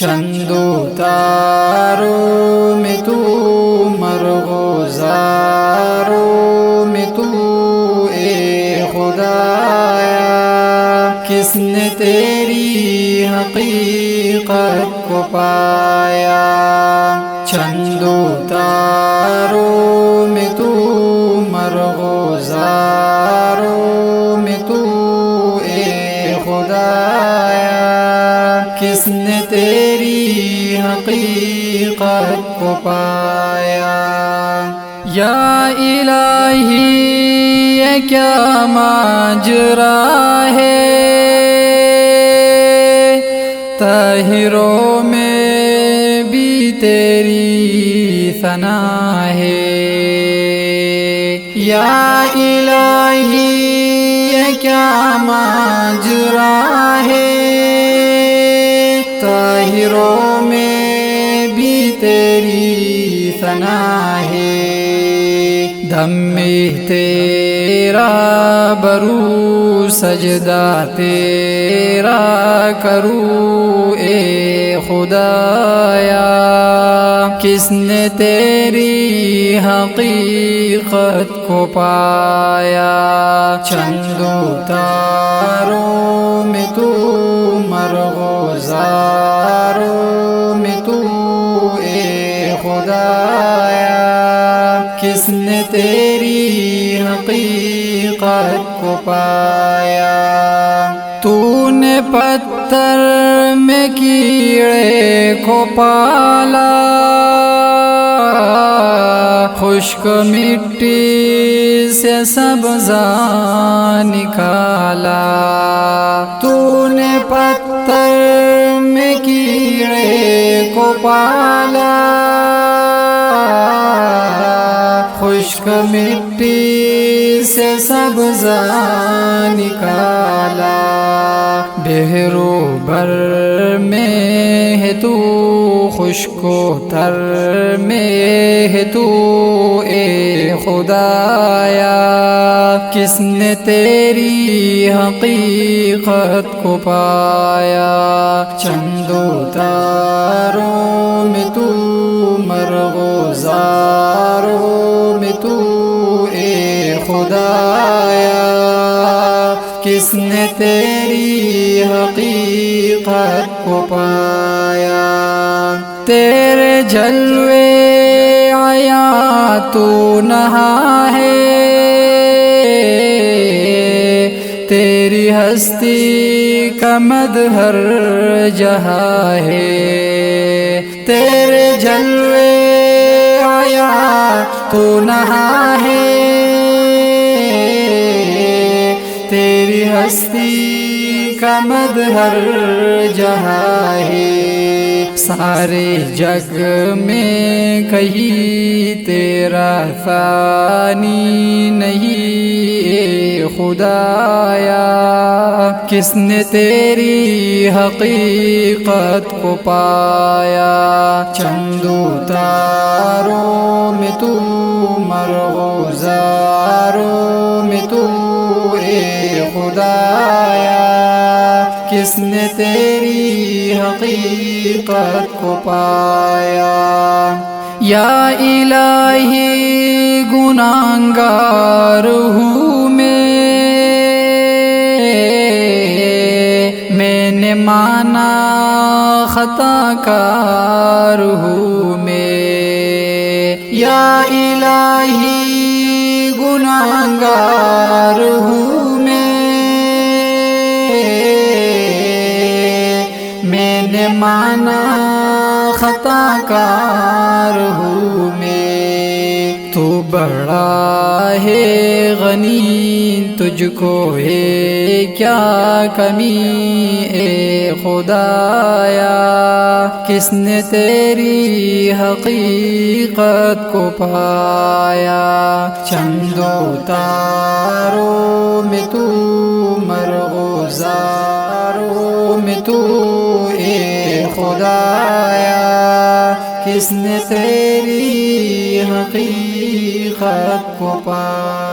چندو تاروں میں تو مرغزاروں میں تو اے خدایا، کس نے تیری حقیقت کو پایا؟ چندو تاروں میں تو مرغزاروں میں تو اے خدایا، کس نے تیری حقیقت کو پایا؟ یا الہی یہ کیا ماجرا ہے، طاہروں میں بھی تیری ثنا ہے۔ یا الہی یہ کیا ماجرا ہے، طاہروں میں بھی تیری ثنا ہے۔ دم میں تیرا برو سجدہ تیرا کروں اے خدایا، کس نے تیری حقیقت کو پایا؟ چندو تاروں میں تو مرغزاروں میں تو اے خدایا، کس نے تیری حقیقت کو پایا؟ تو نے پتھر میں کیڑے کو پالا، خشک مٹی سے سبزہ نکالا۔ تو نے پتھر میں کیڑے کو پالا، خشک مٹی سے سبزہ نکالا۔ بحر و بر میں ہے تو، خشک و تر میں ہے تو اے خدایا، کس نے تیری حقیقت کو پایا؟ چندو تاروں میں تو مرغزاروں میں تو اے خدایا، کس نے تیری حقیقت کو پایا؟ تیرے جلوے عیاں تو نہا ہے، تیری ہستی کا مظہر جہاں ہے۔ تیرے جلوے عیاں تو نہا ہے، تیری ہستی کا مظہر جہاں ہے۔ سارے جگ میں کہیں تیرا ثانی نہیں اے خدایا، کس نے تیری حقیقت کو پایا؟ چندو تاروں میں تو مرغزاروں میں تو اے خدایا، کس نے تیری حقیقت کو پایا؟ یا الہی گناہگار ہوں میں نے مانا خطا کار ہوں میں۔ یا الہی گناہگار ہوں میں نے مانا خطا کار ہوں میں۔ تو بڑا ہے غنی، تجھ کو ہے کیا کمی اے خدایا، کس نے تیری حقیقت کو پایا؟ چندو تاروں میں تو مرغزاروں میں تو اے خدایا، کس نے تیری حقیقت کو پایا؟